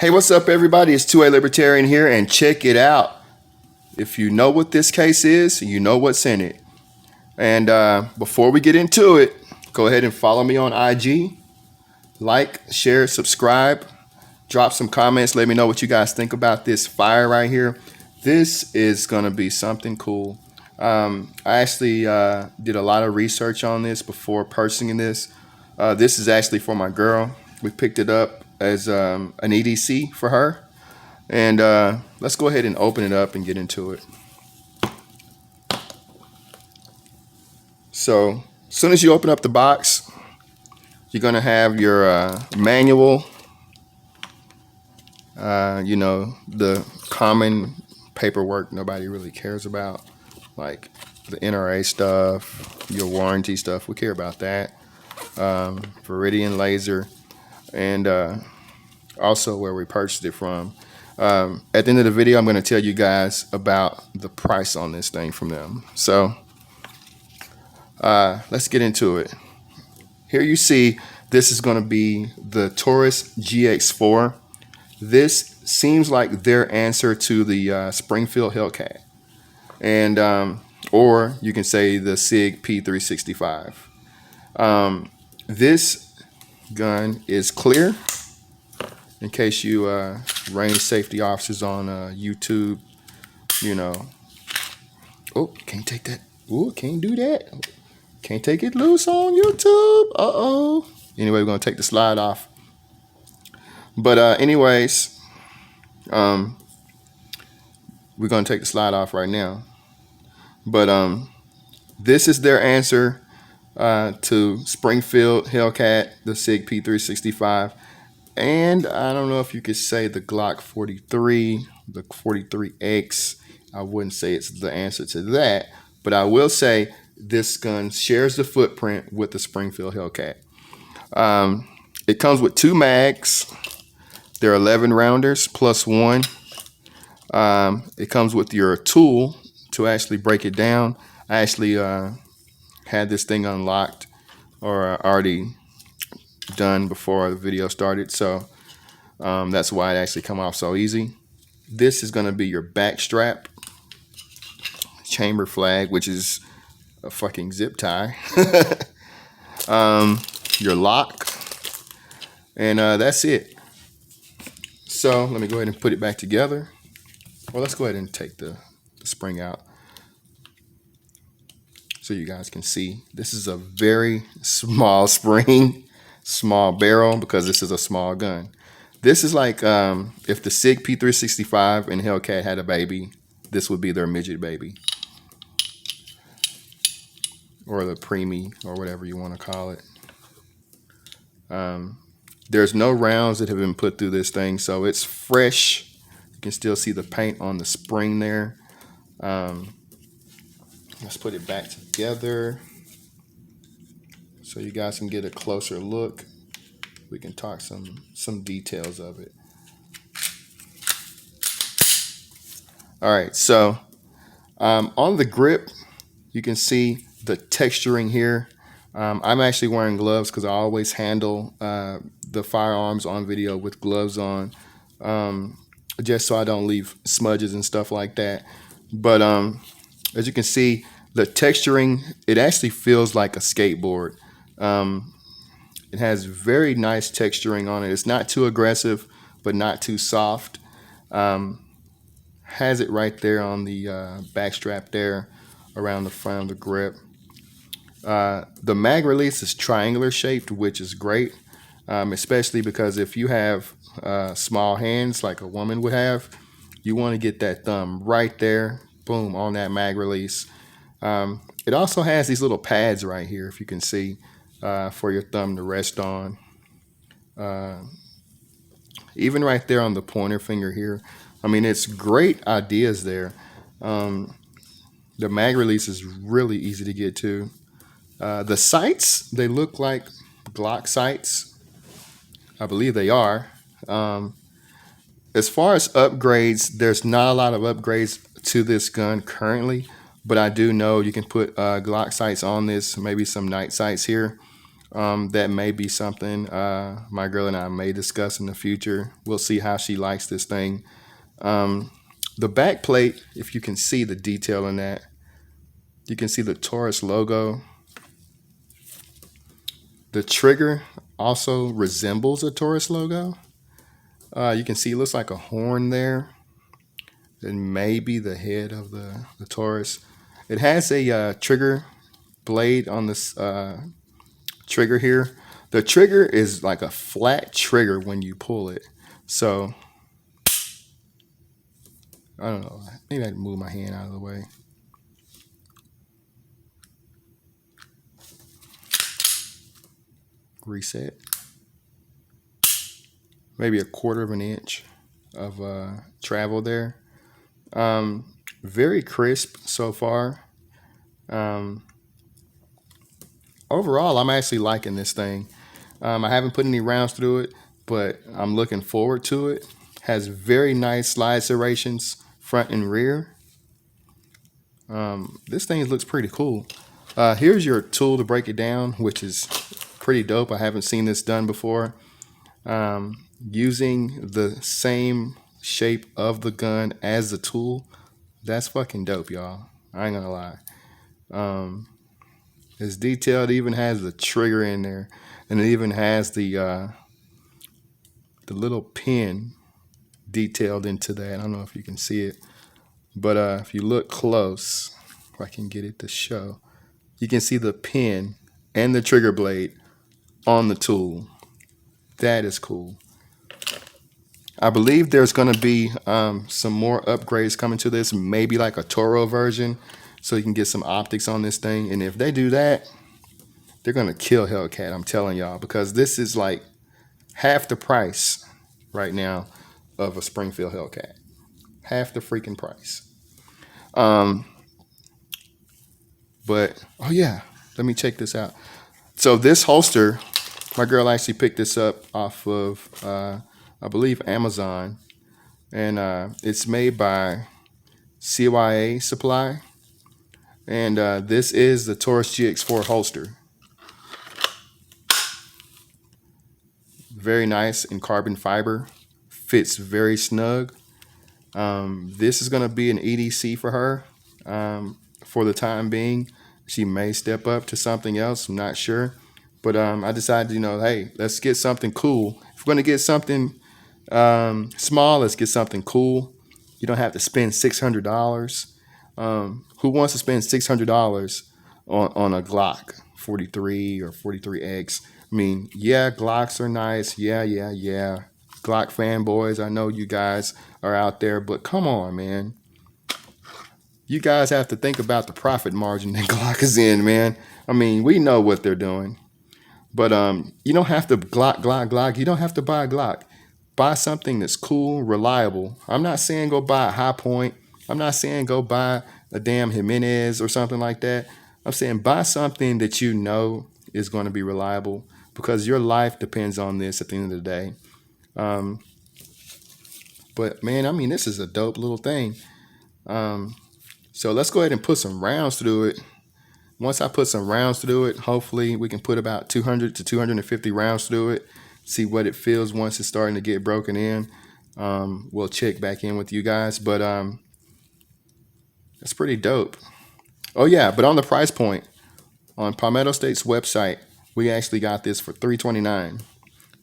Hey, what's up, everybody? It's 2A Libertarian here, and check it out. If you know what this case is, you know what's in it. And before we get into it, go ahead and follow me on IG. Like, share, subscribe. Drop some comments. Let me know what you guys think about this fire right here. This is going to be something cool. I actually did a lot of research on this before purchasing this. This is actually for my girl. We picked it up as an EDC for her. And let's go ahead and open it up and get into it. So as soon as you open up the box, you're going to have your manual, the common paperwork nobody really cares about, like the NRA stuff, your warranty stuff. We care about that. Viridian laser, and also where we purchased it from. At the end of the video, I'm going to tell you guys about the price on this thing from them. So let's get into it. Here you see this is going to be the Taurus GX4. This seems like their answer to the Springfield Hellcat, and or you can say the SIG P365. This gun is clear. In case you range safety officers on YouTube, oh, can't take that. Oh, can't do that. Can't take it loose on YouTube. Uh-oh. Anyway, we're going to take the slide off. But anyways, we're going to take the slide off right now. But this is their answer to Springfield Hellcat, the SIG P365. And I don't know if you could say the Glock 43, the 43X. I wouldn't say it's the answer to that. But I will say this gun shares the footprint with the Springfield Hellcat. It comes with 2 mags. They're 11 rounders plus 1. It comes with your tool to actually break it down. I actually had this thing unlocked or already done before the video started, so that's why it actually come off so easy. This is going to be your back strap, chamber flag, which is a fucking zip tie, your lock, and that's it. So let me go ahead and put it back together. Well, let's go ahead and take the spring out so you guys can see. This is a very small spring, small barrel, because this is a small gun. This is like if the SIG P365 and Hellcat had a baby, this would be their midget baby, or the preemie, or whatever you want to call it. There's no rounds that have been put through this thing, so it's fresh. You can still see the paint on the spring there. Let's put it back together so you guys can get a closer look. We can talk some details of it. All right, so on the grip, you can see the texturing here. I'm actually wearing gloves because I always handle the firearms on video with gloves on, just so I don't leave smudges and stuff like that. But as you can see, the texturing, it actually feels like a skateboard. It has very nice texturing on it. It's not too aggressive, but not too soft. Has it right there on the back strap there, around the front of the grip. The mag release is triangular shaped, which is great, especially because if you have small hands like a woman would have, you want to get that thumb right there, boom, on that mag release. It also has these little pads right here, if you can see, for your thumb to rest on. Even right there on the pointer finger here. I mean, it's great ideas there. The mag release is really easy to get to. The sights, they look like Glock sights. I believe they are. As far as upgrades, there's not a lot of upgrades to this gun currently, but I do know you can put Glock sights on this, maybe some night sights here. That may be something my girl and I may discuss in the future. We'll see how she likes this thing. The back plate, if you can see the detail in that, you can see the Taurus logo. The trigger also resembles a Taurus logo. You can see it looks like a horn there. And maybe the head of the Taurus. It has a trigger blade on this trigger here. The trigger is like a flat trigger when you pull it. So, I don't know. Maybe I can move my hand out of the way. Reset. Maybe a quarter of an inch of travel there. Very crisp so far. Overall, I'm actually liking this thing. I haven't put any rounds through it, but I'm looking forward to it. Has very nice slide serrations front and rear. This thing looks pretty cool. Here's your tool to break it down, which is pretty dope. I haven't seen this done before. Using the same shape of the gun as the tool, that's fucking dope, y'all. I ain't gonna lie. It's detailed. It even has the trigger in there, and it even has the little pin detailed into that. I don't know if you can see it, but if you look close, if I can get it to show, you can see the pin and the trigger blade on the tool. That is cool. I believe there's going to be some more upgrades coming to this, maybe like a Toro version, so you can get some optics on this thing. And if they do that, they're going to kill Hellcat, I'm telling y'all, because this is like half the price right now of a Springfield Hellcat. Half the freaking price. But, oh yeah, let me check this out. So this holster, my girl actually picked this up off of, I believe, Amazon. And it's made by CYA Supply. And this is the Taurus GX4 holster. Very nice in carbon fiber. Fits very snug. This is going to be an EDC for her for the time being. She may step up to something else. I'm not sure. But I decided, hey, let's get something cool. If we're going to get something small, let's get something cool. You don't have to spend $600. Who wants to spend $600 on a Glock 43 or 43X? I mean, yeah, Glocks are nice. Yeah. Glock fanboys, I know you guys are out there, but come on, man. You guys have to think about the profit margin that Glock is in, man. I mean, we know what they're doing. But you don't have to Glock. You don't have to buy a Glock. Buy something that's cool, reliable. I'm not saying go buy a High Point. I'm not saying go buy a damn Jimenez or something like that. I'm saying buy something that you know is going to be reliable, because your life depends on this at the end of the day. But man, I mean, this is a dope little thing. So let's go ahead and put some rounds through it. Once I put some rounds through it, hopefully we can put about 200 to 250 rounds through it. See what it feels once it's starting to get broken in. We'll check back in with you guys, but it's pretty dope. Oh yeah, but on the price point, on Palmetto State's website, we actually got this for $329.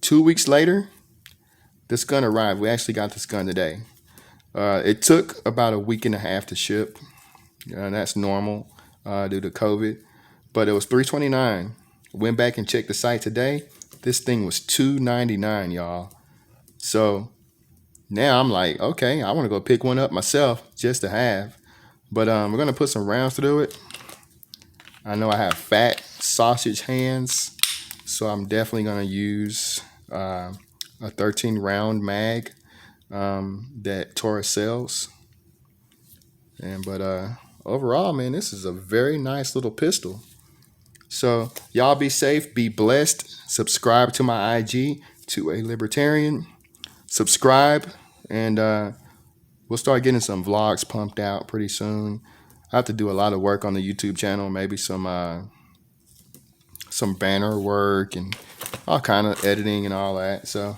2 weeks later, this gun arrived. We actually got this gun today. It took about a week and a half to ship, and that's normal due to COVID. But it was $329. Went back and checked the site today. This thing was $299, y'all. So now I'm like, okay, I want to go pick one up myself just to have. But we're going to put some rounds through it. I know I have fat sausage hands, so I'm definitely going to use a 13 round mag that Taurus sells. But overall, man, this is a very nice little pistol. So y'all be safe, be blessed. Subscribe to my IG, To A Libertarian. Subscribe, and we'll start getting some vlogs pumped out pretty soon. I have to do a lot of work on the YouTube channel, maybe some some banner work and all kind of editing and all that. So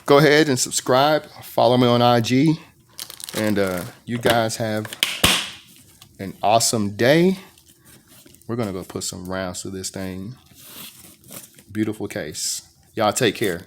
go ahead and subscribe, follow me on IG, and you guys have an awesome day. We're gonna go put some rounds to this thing. Beautiful case. Y'all take care.